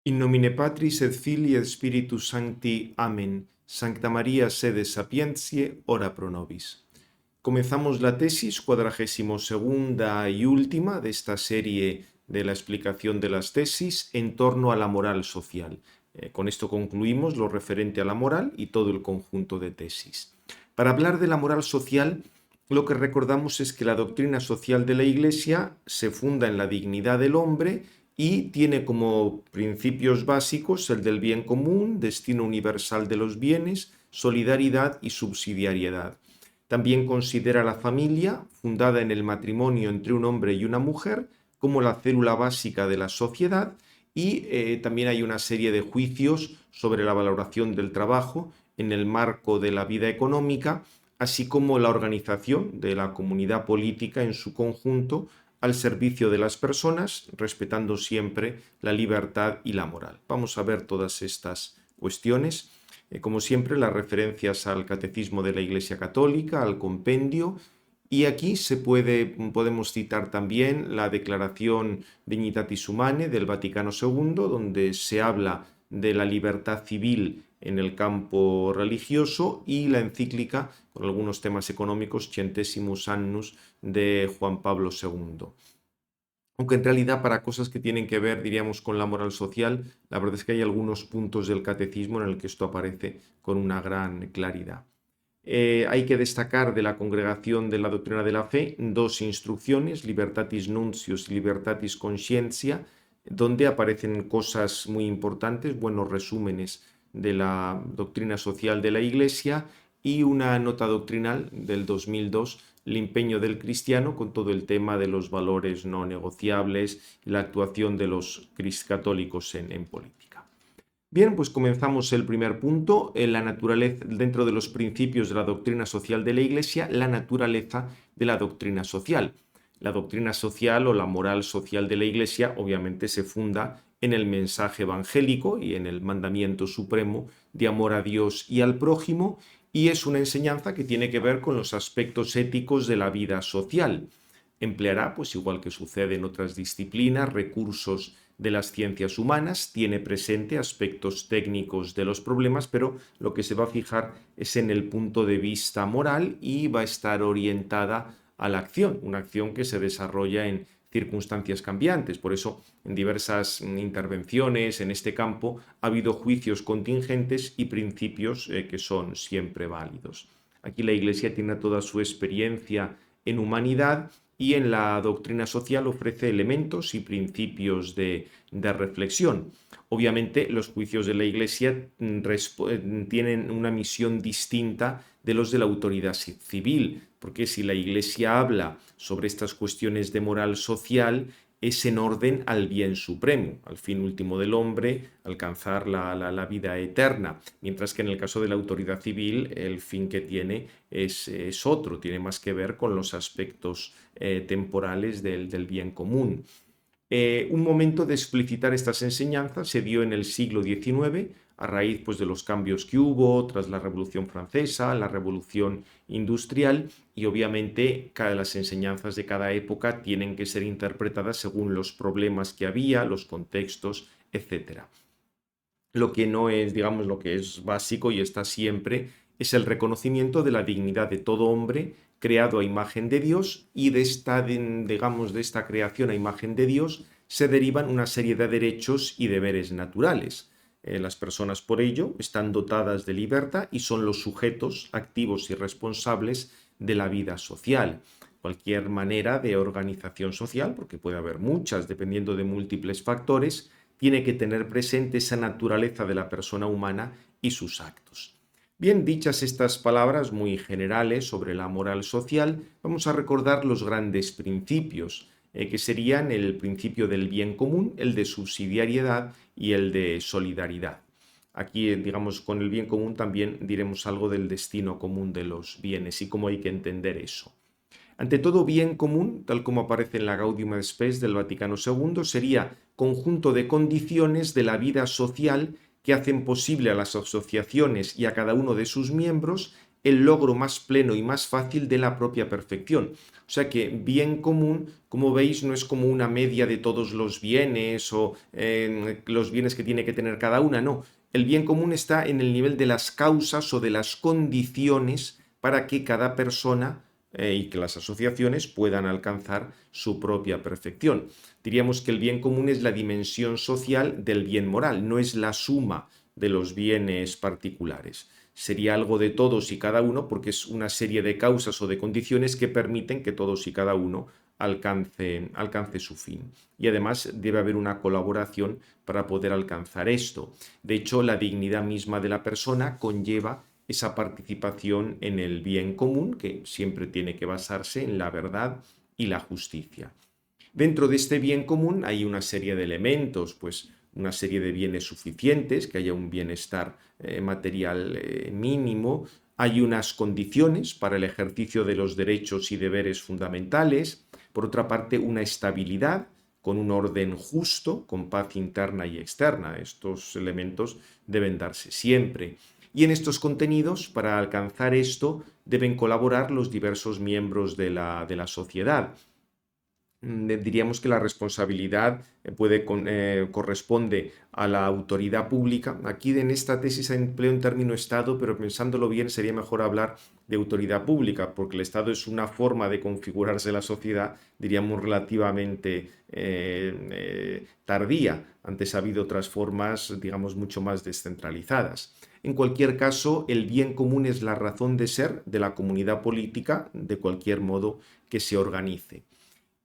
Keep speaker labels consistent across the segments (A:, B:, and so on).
A: In nomine Patris et Filii et Spiritus Sancti. Amén. Sancta María, sede sapientiae, ora pro nobis. Comenzamos la tesis 42ª y última de esta serie de la explicación de las tesis en torno a la moral social. Con esto concluimos lo referente a la moral y todo el conjunto de tesis. Para hablar de la moral social, lo que recordamos es que la doctrina social de la Iglesia se funda en la dignidad del hombre y tiene como principios básicos el del bien común, destino universal de los bienes, solidaridad y subsidiariedad. También considera la familia, fundada en el matrimonio entre un hombre y una mujer, como la célula básica de la sociedad, y también hay una serie de juicios sobre la valoración del trabajo en el marco de la vida económica, así como la organización de la comunidad política en su conjunto al servicio de las personas, respetando siempre la libertad y la moral. Vamos a ver todas estas cuestiones. Como siempre, las referencias al Catecismo de la Iglesia Católica, al compendio, y aquí podemos citar también la Declaración Dignitatis Humanae del Vaticano II, donde se habla de la libertad civil en el campo religioso, y la encíclica con algunos temas económicos Centesimus Annus de Juan Pablo II. Aunque en realidad para cosas que tienen que ver, diríamos, con la moral social, la verdad es que hay algunos puntos del catecismo en el que esto aparece con una gran claridad. Hay que destacar de la Congregación de la Doctrina de la Fe dos instrucciones, Libertatis Nuncius y Libertatis Conscientia, donde aparecen cosas muy importantes, buenos resúmenes de la doctrina social de la Iglesia, y una nota doctrinal del 2002, el empeño del cristiano, con todo el tema de los valores no negociables y la actuación de los católicos en política. Bien, pues comenzamos el primer punto, la naturaleza, dentro de los principios de la doctrina social de la Iglesia, la naturaleza de la doctrina social. La doctrina social o la moral social de la Iglesia obviamente se funda en el mensaje evangélico y en el mandamiento supremo de amor a Dios y al prójimo, y es una enseñanza que tiene que ver con los aspectos éticos de la vida social. Empleará, pues igual que sucede en otras disciplinas, recursos de las ciencias humanas, tiene presente aspectos técnicos de los problemas, pero lo que se va a fijar es en el punto de vista moral y va a estar orientada a la acción, una acción que se desarrolla en circunstancias cambiantes. Por eso, en diversas intervenciones en este campo ha habido juicios contingentes y principios que son siempre válidos. Aquí la Iglesia tiene toda su experiencia en humanidad y en la doctrina social ofrece elementos y principios de reflexión. Obviamente, los juicios de la Iglesia tienen una misión distinta de los de la autoridad civil, porque si la Iglesia habla sobre estas cuestiones de moral social, es en orden al bien supremo, al fin último del hombre, alcanzar la vida eterna, mientras que en el caso de la autoridad civil el fin que tiene es otro, tiene más que ver con los aspectos temporales del bien común. Un momento de explicitar estas enseñanzas se dio en el siglo XIX, a raíz pues, de los cambios que hubo tras la Revolución Francesa, la Revolución Industrial, y obviamente las enseñanzas de cada época tienen que ser interpretadas según los problemas que había, los contextos, etc. Lo que no es, digamos, lo que es básico y está siempre, es el reconocimiento de la dignidad de todo hombre creado a imagen de Dios, y de esta creación a imagen de Dios se derivan una serie de derechos y deberes naturales. Las personas por ello están dotadas de libertad y son los sujetos activos y responsables de la vida social. Cualquier manera de organización social, porque puede haber muchas dependiendo de múltiples factores, tiene que tener presente esa naturaleza de la persona humana y sus actos. Bien, dichas estas palabras muy generales sobre la moral social, vamos a recordar los grandes principios, que serían el principio del bien común, el de subsidiariedad y el de solidaridad. Aquí, digamos, con el bien común también diremos algo del destino común de los bienes y cómo hay que entender eso. Ante todo, bien común, tal como aparece en la Gaudium et Spes del Vaticano II, sería conjunto de condiciones de la vida social que hacen posible a las asociaciones y a cada uno de sus miembros el logro más pleno y más fácil de la propia perfección. O sea que bien común, como veis, no es como una media de todos los bienes o los bienes que tiene que tener cada una, no. El bien común está en el nivel de las causas o de las condiciones para que cada persona y que las asociaciones puedan alcanzar su propia perfección. Diríamos que el bien común es la dimensión social del bien moral, no es la suma de los bienes particulares. Sería algo de todos y cada uno porque es una serie de causas o de condiciones que permiten que todos y cada uno alcance su fin. Y además debe haber una colaboración para poder alcanzar esto. De hecho, la dignidad misma de la persona conlleva esa participación en el bien común que siempre tiene que basarse en la verdad y la justicia. Dentro de este bien común hay una serie de elementos, pues una serie de bienes suficientes, que haya un bienestar material mínimo, hay unas condiciones para el ejercicio de los derechos y deberes fundamentales, por otra parte una estabilidad con un orden justo, con paz interna y externa. Estos elementos deben darse siempre. Y en estos contenidos, para alcanzar esto, deben colaborar los diversos miembros de la sociedad. Diríamos que la responsabilidad corresponde a la autoridad pública. Aquí en esta tesis empleo un término Estado, pero pensándolo bien sería mejor hablar de autoridad pública, porque el Estado es una forma de configurarse la sociedad, diríamos, relativamente tardía. Antes ha habido otras formas, digamos, mucho más descentralizadas. En cualquier caso, el bien común es la razón de ser de la comunidad política, de cualquier modo que se organice.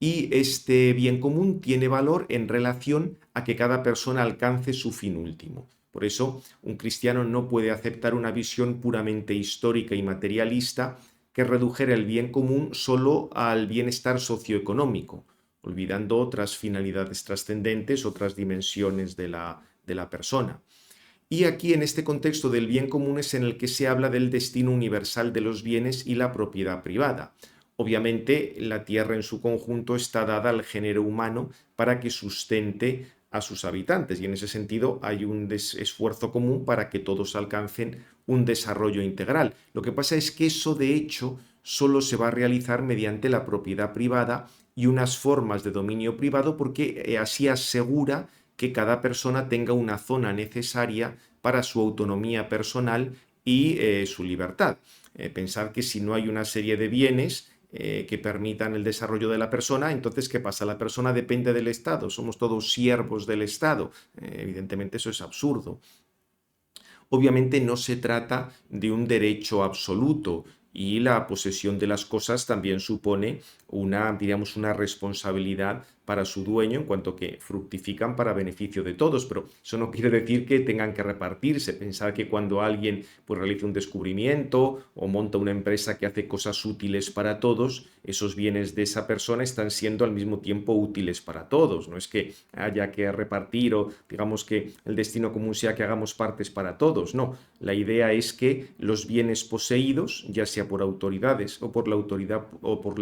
A: Y este bien común tiene valor en relación a que cada persona alcance su fin último. Por eso, un cristiano no puede aceptar una visión puramente histórica y materialista que redujera el bien común solo al bienestar socioeconómico, olvidando otras finalidades trascendentes, otras dimensiones de la persona. Y aquí, en este contexto del bien común, es en el que se habla del destino universal de los bienes y la propiedad privada. Obviamente, la tierra en su conjunto está dada al género humano para que sustente a sus habitantes y en ese sentido hay un esfuerzo común para que todos alcancen un desarrollo integral. Lo que pasa es que eso de hecho solo se va a realizar mediante la propiedad privada y unas formas de dominio privado porque así asegura que cada persona tenga una zona necesaria para su autonomía personal y su libertad. Pensar que si no hay una serie de bienes que permitan el desarrollo de la persona, entonces, ¿qué pasa? La persona depende del Estado, somos todos siervos del Estado. Evidentemente eso es absurdo. Obviamente no se trata de un derecho absoluto y la posesión de las cosas también supone diríamos, una responsabilidad para su dueño en cuanto que fructifican para beneficio de todos, pero eso no quiere decir que tengan que repartirse. Pensar que cuando alguien pues, realiza un descubrimiento o monta una empresa que hace cosas útiles para todos, esos bienes de esa persona están siendo al mismo tiempo útiles para todos. No es que haya que repartir o digamos que el destino común sea que hagamos partes para todos. No, la idea es que los bienes poseídos, ya sea por autoridades o por la autoridad o por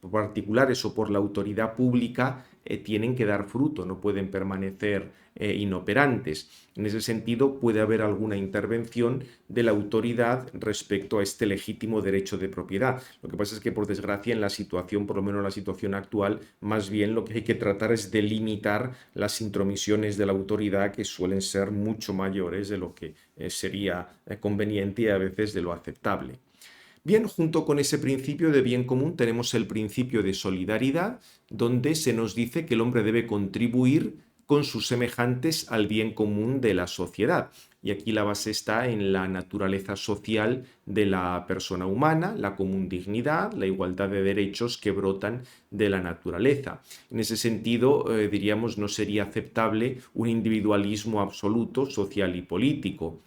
A: particulares o por la autoridad pública, tienen que dar fruto, no pueden permanecer inoperantes. En ese sentido, puede haber alguna intervención de la autoridad respecto a este legítimo derecho de propiedad. Lo que pasa es que, por desgracia, en la situación, por lo menos en la situación actual, más bien lo que hay que tratar es de limitar las intromisiones de la autoridad, que suelen ser mucho mayores de lo que sería conveniente y a veces de lo aceptable. Bien, junto con ese principio de bien común tenemos el principio de solidaridad, donde se nos dice que el hombre debe contribuir con sus semejantes al bien común de la sociedad. Y aquí la base está en la naturaleza social de la persona humana, la común dignidad, la igualdad de derechos que brotan de la naturaleza. En ese sentido, diríamos, no sería aceptable un individualismo absoluto, social y político.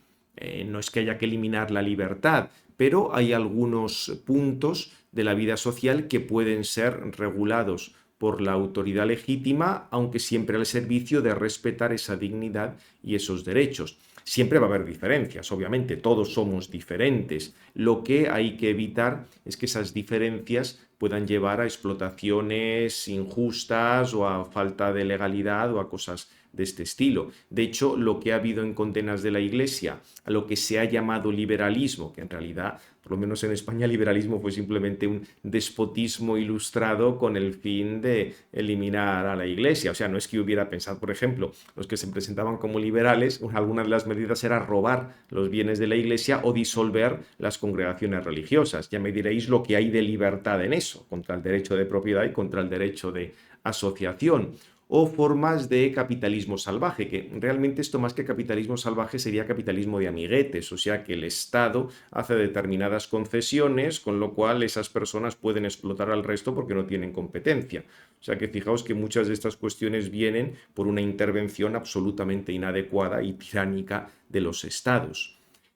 A: No es que haya que eliminar la libertad, pero hay algunos puntos de la vida social que pueden ser regulados por la autoridad legítima, aunque siempre al servicio de respetar esa dignidad y esos derechos. Siempre va a haber diferencias, obviamente, todos somos diferentes. Lo que hay que evitar es que esas diferencias puedan llevar a explotaciones injustas o a falta de legalidad o a cosas de este estilo. De hecho, lo que ha habido en condenas de la Iglesia a lo que se ha llamado liberalismo, que en realidad, por lo menos en España, liberalismo fue simplemente un despotismo ilustrado con el fin de eliminar a la Iglesia. O sea, no es que hubiera pensado, por ejemplo, los que se presentaban como liberales, algunas de las medidas era robar los bienes de la Iglesia o disolver las congregaciones religiosas. Ya me diréis lo que hay de libertad en eso, contra el derecho de propiedad y contra el derecho de asociación. O formas de capitalismo salvaje, que realmente esto más que capitalismo salvaje sería capitalismo de amiguetes, o sea que el Estado hace determinadas concesiones, con lo cual esas personas pueden explotar al resto porque no tienen competencia. O sea que fijaos que muchas de estas cuestiones vienen por una intervención absolutamente inadecuada y tiránica de los Estados.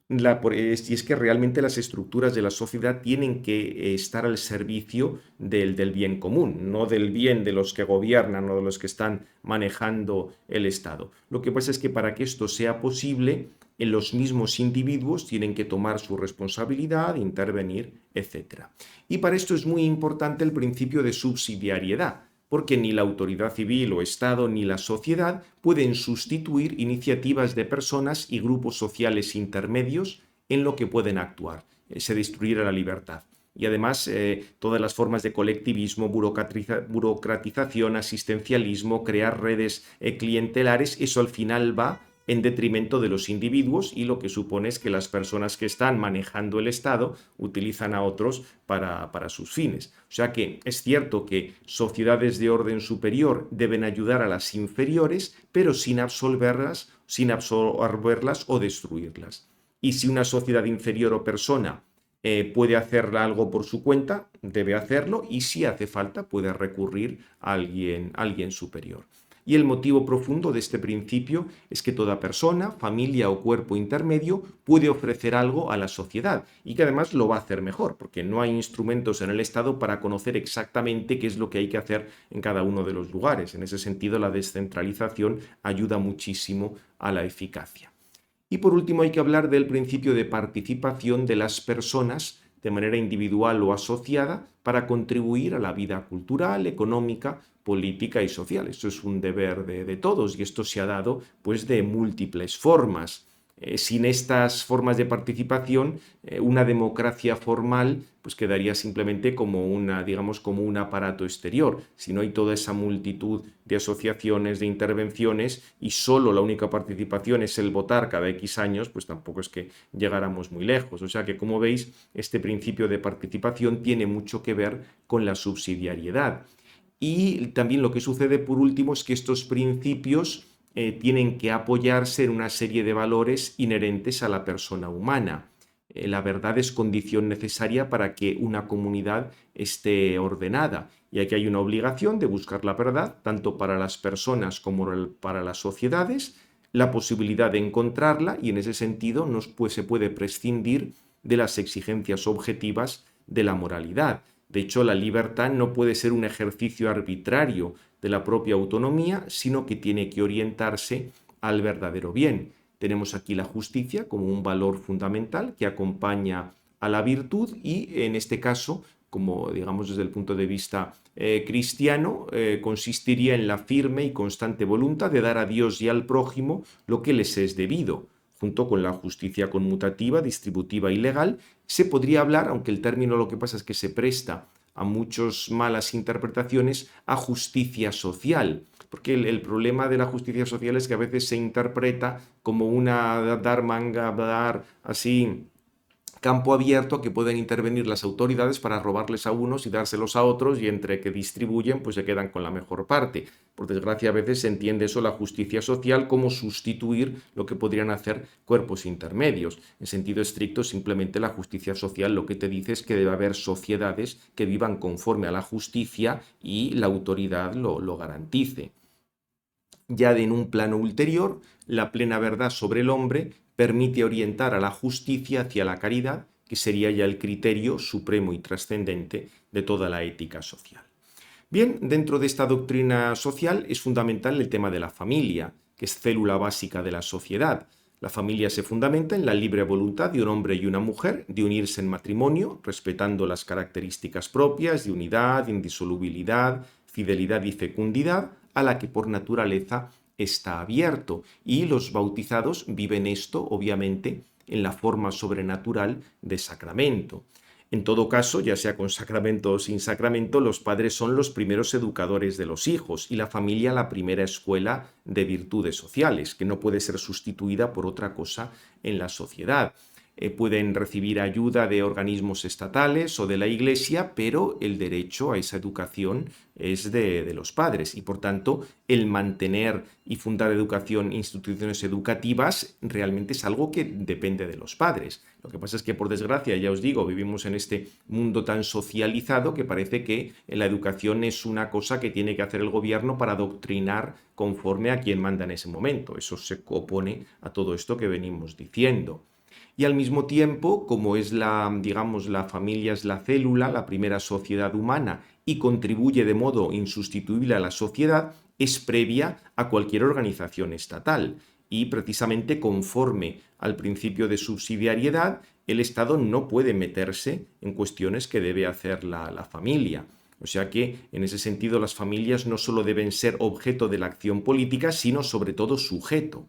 A: Y es que realmente las estructuras de la sociedad tienen que estar al servicio del bien común, no del bien de los que gobiernan o de los que están manejando el Estado. Lo que pasa es que para que esto sea posible, los mismos individuos tienen que tomar su responsabilidad, intervenir, etc. Y para esto es muy importante el principio de subsidiariedad, porque ni la autoridad civil o Estado ni la sociedad pueden sustituir iniciativas de personas y grupos sociales intermedios en lo que pueden actuar. Se destruirá la libertad. Y además, todas las formas de colectivismo, burocratización, asistencialismo, crear redes clientelares, eso al final va en detrimento de los individuos y lo que supone es que las personas que están manejando el Estado utilizan a otros para sus fines. O sea que es cierto que sociedades de orden superior deben ayudar a las inferiores, pero sin absorberlas o destruirlas. Y si una sociedad inferior o persona puede hacer algo por su cuenta, debe hacerlo, y si hace falta puede recurrir a alguien superior. Y el motivo profundo de este principio es que toda persona, familia o cuerpo intermedio puede ofrecer algo a la sociedad y que además lo va a hacer mejor, porque no hay instrumentos en el Estado para conocer exactamente qué es lo que hay que hacer en cada uno de los lugares. En ese sentido, la descentralización ayuda muchísimo a la eficacia. Y por último, hay que hablar del principio de participación de las personas de manera individual o asociada para contribuir a la vida cultural, económica, política y social. Esto es un deber de todos y esto se ha dado pues de múltiples formas. Sin estas formas de participación, una democracia formal pues quedaría simplemente como digamos, como un aparato exterior. Si no hay toda esa multitud de asociaciones, de intervenciones y solo la única participación es el votar cada X años, pues tampoco es que llegáramos muy lejos. O sea que, como veis, este principio de participación tiene mucho que ver con la subsidiariedad. Y también lo que sucede por último es que estos principios tienen que apoyarse en una serie de valores inherentes a la persona humana. La verdad es condición necesaria para que una comunidad esté ordenada, y aquí hay una obligación de buscar la verdad, tanto para las personas como para las sociedades, la posibilidad de encontrarla, y en ese sentido se puede prescindir de las exigencias objetivas de la moralidad. De hecho, la libertad no puede ser un ejercicio arbitrario de la propia autonomía, sino que tiene que orientarse al verdadero bien. Tenemos aquí la justicia como un valor fundamental que acompaña a la virtud y, en este caso, como digamos desde el punto de vista cristiano, consistiría en la firme y constante voluntad de dar a Dios y al prójimo lo que les es debido. Junto con la justicia conmutativa, distributiva y legal, se podría hablar, aunque el término lo que pasa es que se presta a muchas malas interpretaciones, a justicia social. Porque el problema de la justicia social es que a veces se interpreta como dar así campo abierto a que pueden intervenir las autoridades para robarles a unos y dárselos a otros, y entre que distribuyen pues se quedan con la mejor parte. Por desgracia, a veces se entiende eso, la justicia social, como sustituir lo que podrían hacer cuerpos intermedios. En sentido estricto, simplemente la justicia social lo que te dice es que debe haber sociedades que vivan conforme a la justicia y la autoridad lo garantice. Ya en un plano ulterior, la plena verdad sobre el hombre permite orientar a la justicia hacia la caridad, que sería ya el criterio supremo y trascendente de toda la ética social. Bien, dentro de esta doctrina social es fundamental el tema de la familia, que es célula básica de la sociedad. La familia se fundamenta en la libre voluntad de un hombre y una mujer de unirse en matrimonio, respetando las características propias de unidad, indisolubilidad, fidelidad y fecundidad, a la que por naturaleza está abierto. Y los bautizados viven esto, obviamente, en la forma sobrenatural de sacramento. En todo caso, ya sea con sacramento o sin sacramento, los padres son los primeros educadores de los hijos y la familia la primera escuela de virtudes sociales, que no puede ser sustituida por otra cosa en la sociedad. Pueden recibir ayuda de organismos estatales o de la Iglesia, pero el derecho a esa educación es de los padres y por tanto el mantener y fundar instituciones educativas realmente es algo que depende de los padres. Lo que pasa es que por desgracia, ya os digo, vivimos en este mundo tan socializado que parece que la educación es una cosa que tiene que hacer el gobierno para adoctrinar conforme a quien manda en ese momento. Eso se opone a todo esto que venimos diciendo. Y al mismo tiempo, como es la familia es la célula, la primera sociedad humana y contribuye de modo insustituible a la sociedad, es previa a cualquier organización estatal. Y precisamente conforme al principio de subsidiariedad, el Estado no puede meterse en cuestiones que debe hacer la familia. O sea que, en ese sentido, las familias no solo deben ser objeto de la acción política, sino sobre todo sujeto.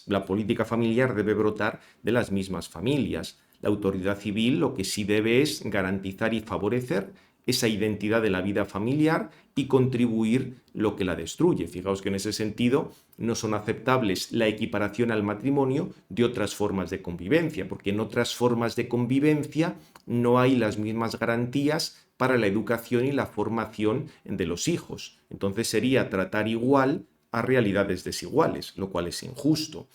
A: La política familiar debe brotar de las mismas familias. La autoridad civil lo que sí debe es garantizar y favorecer esa identidad de la vida familiar y contribuir lo que la destruye. Fijaos que en ese sentido no son aceptables la equiparación al matrimonio de otras formas de convivencia, porque en otras formas de convivencia no hay las mismas garantías para la educación y la formación de los hijos. Entonces sería tratar igual a realidades desiguales, lo cual es injusto.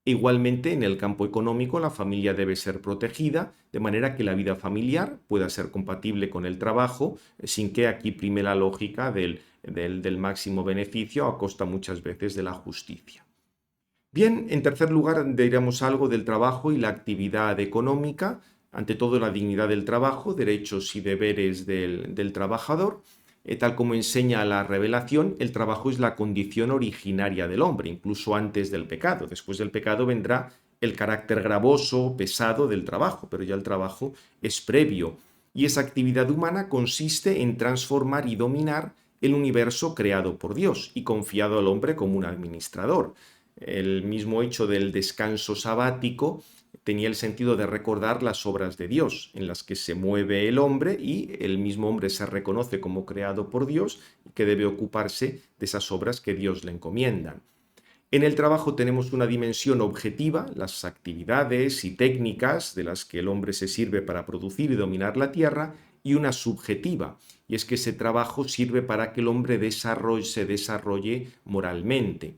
A: Igualmente, en el campo económico, la familia debe ser protegida de manera que la vida familiar pueda ser compatible con el trabajo, sin que aquí prime la lógica del máximo beneficio a costa muchas veces de la justicia. Bien, en tercer lugar, diremos algo del trabajo y la actividad económica, ante todo la dignidad del trabajo, derechos y deberes del trabajador. Tal como enseña la revelación, el trabajo es la condición originaria del hombre, incluso antes del pecado. Después del pecado vendrá el carácter gravoso, pesado del trabajo, pero ya el trabajo es previo. Y esa actividad humana consiste en transformar y dominar el universo creado por Dios y confiado al hombre como un administrador. El mismo hecho del descanso sabático tenía el sentido de recordar las obras de Dios, en las que se mueve el hombre y el mismo hombre se reconoce como creado por Dios y que debe ocuparse de esas obras que Dios le encomiendan. En el trabajo tenemos una dimensión objetiva, las actividades y técnicas de las que el hombre se sirve para producir y dominar la tierra, y una subjetiva, y es que ese trabajo sirve para que el hombre se desarrolle moralmente.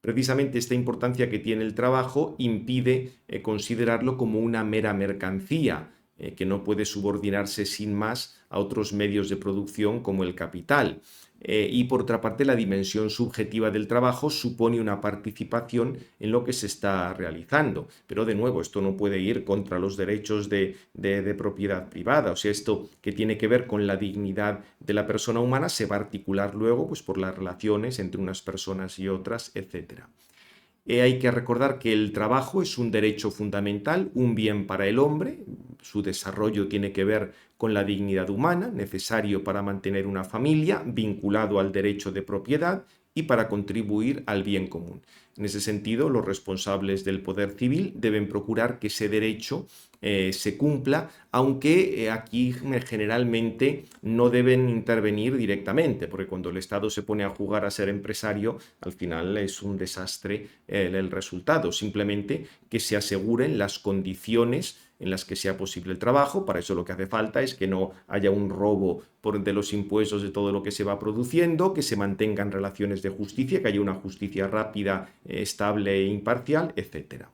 A: Precisamente esta importancia que tiene el trabajo impide considerarlo como una mera mercancía, que no puede subordinarse sin más a otros medios de producción como el capital. Y por otra parte, la dimensión subjetiva del trabajo supone una participación en lo que se está realizando. Pero de nuevo, esto no puede ir contra los derechos de propiedad privada. O sea, esto que tiene que ver con la dignidad de la persona humana se va a articular luego pues, por las relaciones entre unas personas y otras, etc. Hay que recordar que el trabajo es un derecho fundamental, un bien para el hombre. Su desarrollo tiene que ver con la dignidad humana, necesario para mantener una familia, vinculado al derecho de propiedad y para contribuir al bien común. En ese sentido, los responsables del poder civil deben procurar que ese derecho se cumpla, aunque aquí generalmente no deben intervenir directamente, porque cuando el Estado se pone a jugar a ser empresario, al final es un desastre el resultado. Simplemente que se aseguren las condiciones en las que sea posible el trabajo. Para eso lo que hace falta es que no haya un robo de los impuestos de todo lo que se va produciendo, que se mantengan relaciones de justicia, que haya una justicia rápida, estable e imparcial, etc.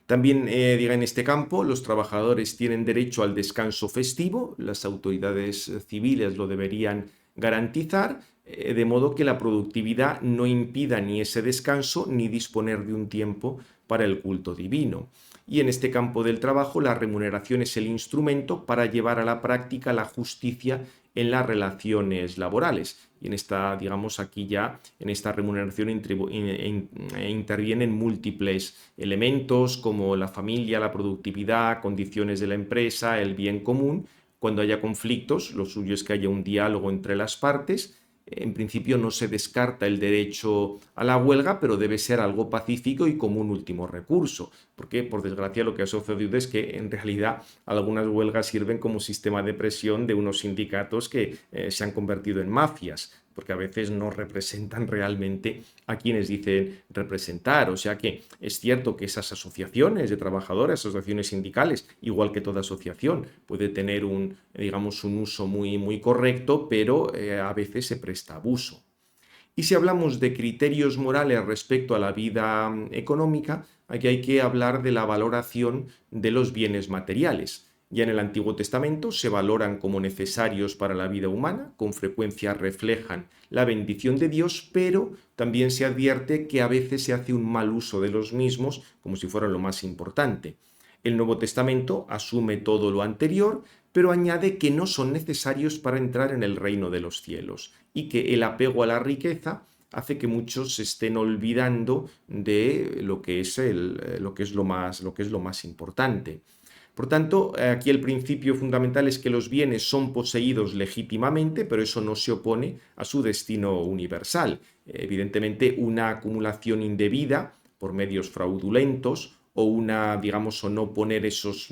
A: También, en este campo, los trabajadores tienen derecho al descanso festivo, las autoridades civiles lo deberían garantizar, de modo que la productividad no impida ni ese descanso ni disponer de un tiempo para el culto divino. Y en este campo del trabajo, la remuneración es el instrumento para llevar a la práctica la justicia en las relaciones laborales, y en esta, digamos, aquí ya en esta remuneración intervienen múltiples elementos como la familia, la productividad, condiciones de la empresa, el bien común. Cuando haya conflictos, lo suyo es que haya un diálogo entre las partes. En principio no se descarta el derecho a la huelga, pero debe ser algo pacífico y como un último recurso, porque por desgracia lo que ha sucedido es que en realidad algunas huelgas sirven como sistema de presión de unos sindicatos que se han convertido en mafias, porque a veces no representan realmente a quienes dicen representar. O sea que es cierto que esas asociaciones de trabajadores, asociaciones sindicales, igual que toda asociación, puede tener un, digamos, un uso muy correcto, pero a veces se presta abuso. Y si hablamos de criterios morales respecto a la vida económica, aquí hay que hablar de la valoración de los bienes materiales. Ya en el Antiguo Testamento se valoran como necesarios para la vida humana, con frecuencia reflejan la bendición de Dios, pero también se advierte que a veces se hace un mal uso de los mismos como si fueran lo más importante. El Nuevo Testamento asume todo lo anterior, pero añade que no son necesarios para entrar en el reino de los cielos y que el apego a la riqueza hace que muchos se estén olvidando de lo que es, lo que es lo más importante. Por tanto, aquí el principio fundamental es que los bienes son poseídos legítimamente, pero eso no se opone a su destino universal. Evidentemente, una acumulación indebida por medios fraudulentos o digamos, o no poner esos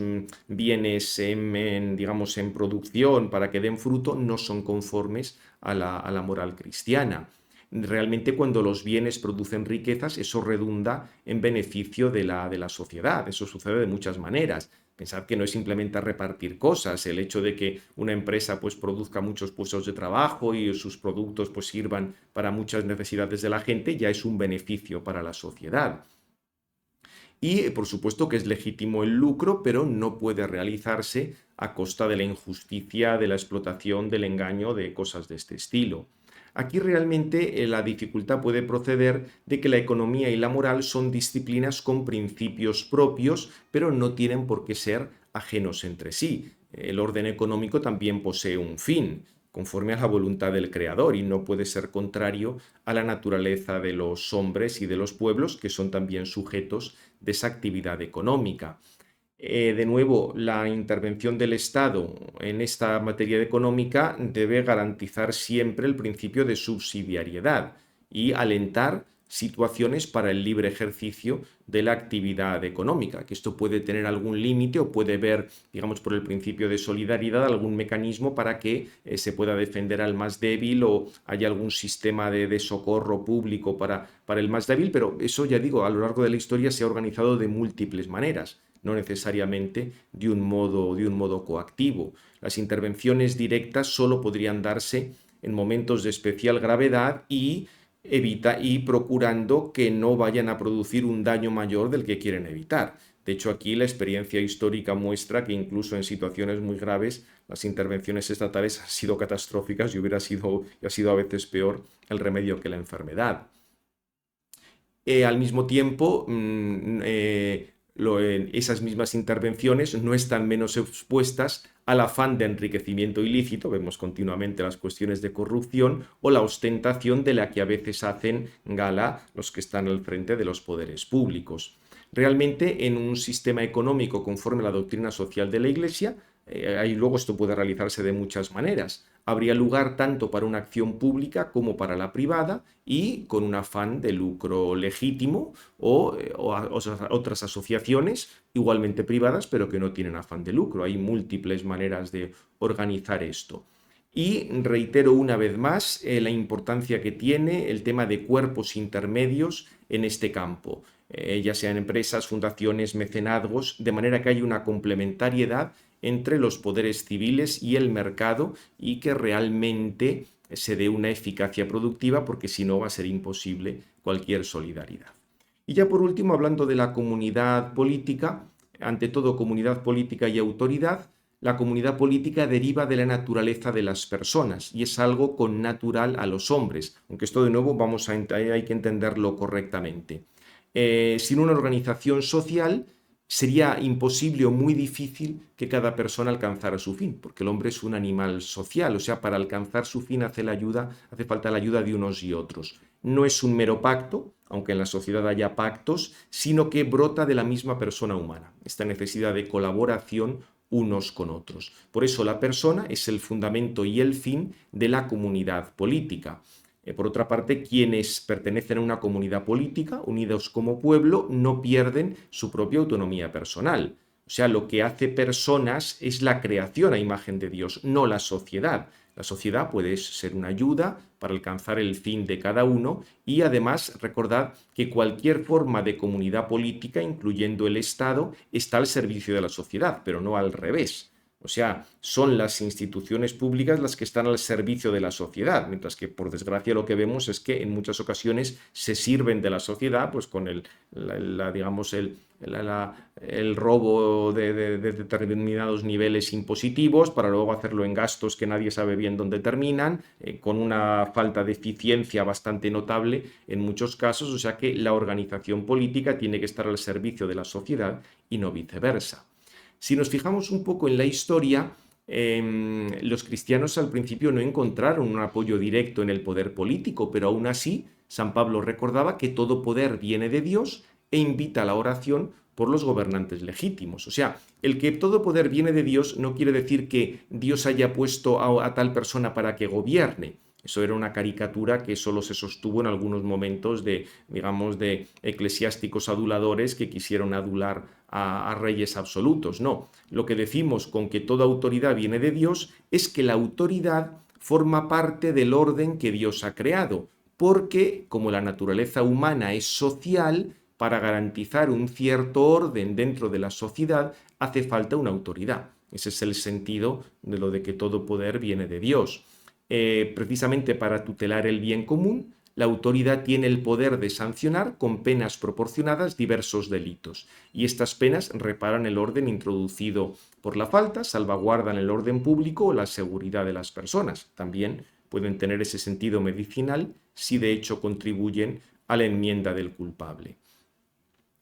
A: bienes digamos, en producción para que den fruto, no son conformes a la moral cristiana. Realmente cuando los bienes producen riquezas, eso redunda en beneficio de la sociedad. Eso sucede de muchas maneras. Pensad que no es simplemente repartir cosas, el hecho de que una empresa pues produzca muchos puestos de trabajo y sus productos pues sirvan para muchas necesidades de la gente, ya es un beneficio para la sociedad. Y por supuesto que es legítimo el lucro, pero no puede realizarse a costa de la injusticia, de la explotación, del engaño, de cosas de este estilo. Aquí realmente la dificultad puede proceder de que la economía y la moral son disciplinas con principios propios, pero no tienen por qué ser ajenos entre sí. El orden económico también posee un fin, conforme a la voluntad del Creador, y no puede ser contrario a la naturaleza de los hombres y de los pueblos, que son también sujetos de esa actividad económica. De nuevo, la intervención del Estado en esta materia económica debe garantizar siempre el principio de subsidiariedad y alentar situaciones para el libre ejercicio de la actividad económica, que esto puede tener algún límite o puede ver, digamos, por el principio de solidaridad, algún mecanismo para que se pueda defender al más débil o haya algún sistema de socorro público para el más débil, pero eso, ya digo, a lo largo de la historia se ha organizado de múltiples maneras, no necesariamente de un modo coactivo. Las intervenciones directas solo podrían darse en momentos de especial gravedad y procurando que no vayan a producir un daño mayor del que quieren evitar. De hecho, aquí la experiencia histórica muestra que incluso en situaciones muy graves las intervenciones estatales han sido catastróficas y ha sido a veces peor el remedio que la enfermedad. Al mismo tiempo, esas mismas intervenciones no están menos expuestas al afán de enriquecimiento ilícito, vemos continuamente las cuestiones de corrupción o la ostentación de la que a veces hacen gala los que están al frente de los poderes públicos. Realmente, en un sistema económico conforme a la doctrina social de la Iglesia, ahí luego esto puede realizarse de muchas maneras. Habría lugar tanto para una acción pública como para la privada y con un afán de lucro legítimo o otras asociaciones igualmente privadas pero que no tienen afán de lucro. Hay múltiples maneras de organizar esto. Y reitero una vez más la importancia que tiene el tema de cuerpos intermedios en este campo, ya sean empresas, fundaciones, mecenazgos, de manera que hay una complementariedad entre los poderes civiles y el mercado y que realmente se dé una eficacia productiva, porque si no va a ser imposible cualquier solidaridad. Y ya por último, hablando de la comunidad política, ante todo comunidad política y autoridad, la comunidad política deriva de la naturaleza de las personas y es algo connatural a los hombres, aunque esto de nuevo hay que entenderlo correctamente. Sin una organización social, sería imposible o muy difícil que cada persona alcanzara su fin, porque el hombre es un animal social, o sea, para alcanzar su fin hace falta la ayuda de unos y otros. No es un mero pacto, aunque en la sociedad haya pactos, sino que brota de la misma persona humana, esta necesidad de colaboración unos con otros. Por eso la persona es el fundamento y el fin de la comunidad política. Por otra parte, quienes pertenecen a una comunidad política, unidos como pueblo, no pierden su propia autonomía personal. O sea, lo que hace personas es la creación a imagen de Dios, no la sociedad. La sociedad puede ser una ayuda para alcanzar el fin de cada uno y además recordad que cualquier forma de comunidad política, incluyendo el Estado, está al servicio de la sociedad, pero no al revés. O sea, son las instituciones públicas las que están al servicio de la sociedad, mientras que por desgracia lo que vemos es que en muchas ocasiones se sirven de la sociedad pues con digamos, el robo de determinados niveles impositivos para luego hacerlo en gastos que nadie sabe bien dónde terminan, con una falta de eficiencia bastante notable en muchos casos, o sea que la organización política tiene que estar al servicio de la sociedad y no viceversa. Si nos fijamos un poco en la historia, los cristianos al principio no encontraron un apoyo directo en el poder político, pero aún así San Pablo recordaba que todo poder viene de Dios e invita a la oración por los gobernantes legítimos. O sea, el que todo poder viene de Dios no quiere decir que Dios haya puesto a tal persona para que gobierne. Eso era una caricatura que solo se sostuvo en algunos momentos digamos, de eclesiásticos aduladores que quisieron adular a reyes absolutos. No, lo que decimos con que toda autoridad viene de Dios es que la autoridad forma parte del orden que Dios ha creado, porque como la naturaleza humana es social, para garantizar un cierto orden dentro de la sociedad hace falta una autoridad. Ese es el sentido de lo de que todo poder viene de Dios. Precisamente para tutelar el bien común, la autoridad tiene el poder de sancionar con penas proporcionadas diversos delitos, y estas penas reparan el orden introducido por la falta, salvaguardan el orden público o la seguridad de las personas. También pueden tener ese sentido medicinal si de hecho contribuyen a la enmienda del culpable.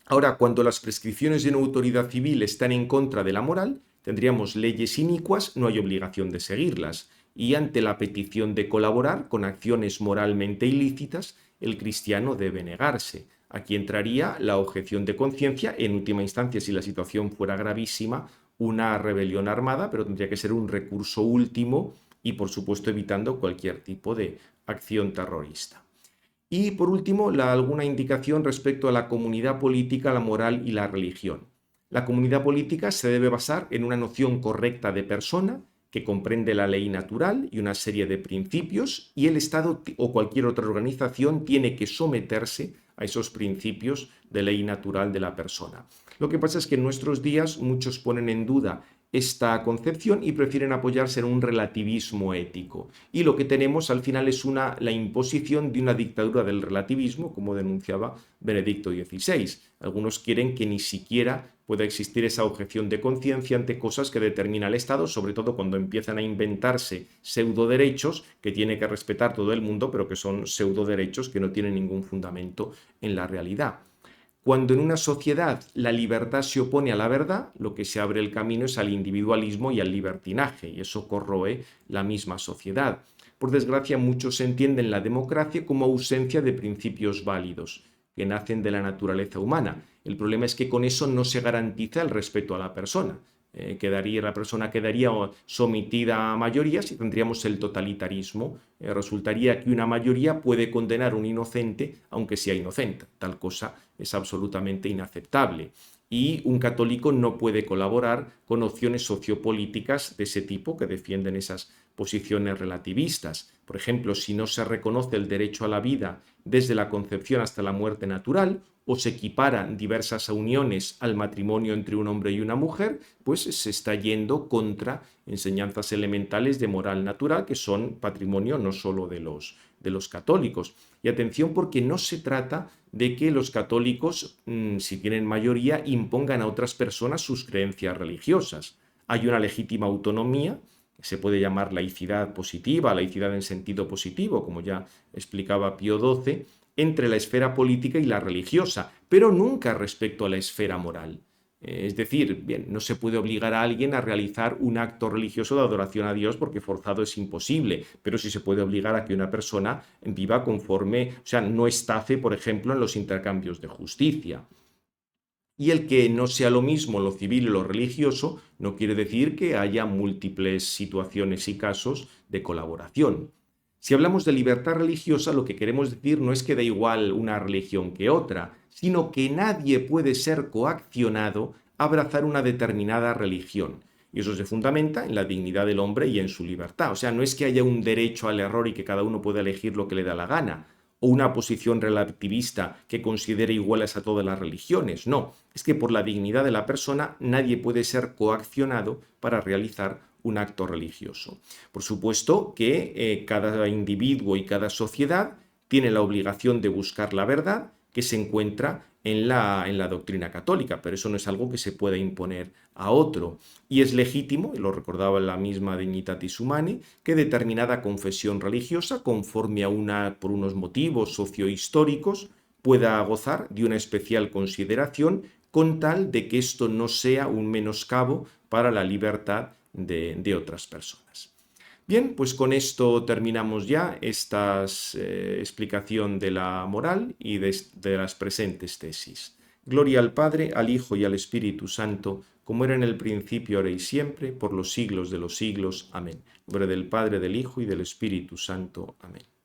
A: Ahora, cuando las prescripciones de una autoridad civil están en contra de la moral, tendríamos leyes inicuas, no hay obligación de seguirlas. Y ante la petición de colaborar con acciones moralmente ilícitas, el cristiano debe negarse. Aquí entraría la objeción de conciencia, en última instancia, si la situación fuera gravísima, una rebelión armada, pero tendría que ser un recurso último y, por supuesto, evitando cualquier tipo de acción terrorista. Y, por último, alguna indicación respecto a la comunidad política, la moral y la religión. La comunidad política se debe basar en una noción correcta de persona, que comprende la ley natural y una serie de principios, y el Estado o cualquier otra organización tiene que someterse a esos principios de ley natural de la persona. Lo que pasa es que en nuestros días muchos ponen en duda esta concepción y prefieren apoyarse en un relativismo ético. Y lo que tenemos al final es la imposición de una dictadura del relativismo, como denunciaba Benedicto XVI. Algunos quieren que ni siquiera pueda existir esa objeción de conciencia ante cosas que determina el Estado, sobre todo cuando empiezan a inventarse pseudoderechos que tiene que respetar todo el mundo, pero que son pseudoderechos que no tienen ningún fundamento en la realidad. Cuando en una sociedad la libertad se opone a la verdad, lo que se abre el camino es al individualismo y al libertinaje, y eso corroe la misma sociedad. Por desgracia, muchos entienden la democracia como ausencia de principios válidos, que nacen de la naturaleza humana. El problema es que con eso no se garantiza el respeto a la persona. La persona quedaría sometida a mayorías y tendríamos el totalitarismo. Resultaría que una mayoría puede condenar a un inocente aunque sea inocente. Tal cosa es absolutamente inaceptable. Y un católico no puede colaborar con opciones sociopolíticas de ese tipo que defienden esas posiciones relativistas. Por ejemplo, si no se reconoce el derecho a la vida desde la concepción hasta la muerte natural, o se equiparan diversas uniones al matrimonio entre un hombre y una mujer, pues se está yendo contra enseñanzas elementales de moral natural que son patrimonio no solo de los católicos. Y atención, porque no se trata de que los católicos, si tienen mayoría, impongan a otras personas sus creencias religiosas. Hay una legítima autonomía, que se puede llamar laicidad positiva, laicidad en sentido positivo, como ya explicaba Pío XII, entre la esfera política y la religiosa, pero nunca respecto a la esfera moral. Es decir, bien, no se puede obligar a alguien a realizar un acto religioso de adoración a Dios porque forzado es imposible, pero sí se puede obligar a que una persona viva conforme, o sea, no estafe, por ejemplo, en los intercambios de justicia. Y el que no sea lo mismo lo civil y lo religioso no quiere decir que haya múltiples situaciones y casos de colaboración. Si hablamos de libertad religiosa, lo que queremos decir no es que da igual una religión que otra, sino que nadie puede ser coaccionado a abrazar una determinada religión. Y eso se fundamenta en la dignidad del hombre y en su libertad. O sea, no es que haya un derecho al error y que cada uno pueda elegir lo que le da la gana, o una posición relativista que considere iguales a todas las religiones. No, es que por la dignidad de la persona nadie puede ser coaccionado para realizar un acto religioso. Por supuesto que cada individuo y cada sociedad tiene la obligación de buscar la verdad que se encuentra en la doctrina católica, pero eso no es algo que se pueda imponer a otro. Y es legítimo, y lo recordaba la misma Dignitatis Humanae, que determinada confesión religiosa, conforme a por unos motivos sociohistóricos, pueda gozar de una especial consideración con tal de que esto no sea un menoscabo para la libertad de otras personas. Bien, pues con esto terminamos ya esta explicación de la moral y de las presentes tesis. Gloria al Padre, al Hijo y al Espíritu Santo, como era en el principio, ahora y siempre, por los siglos de los siglos. Amén. En nombre del Padre, del Hijo y del Espíritu Santo. Amén.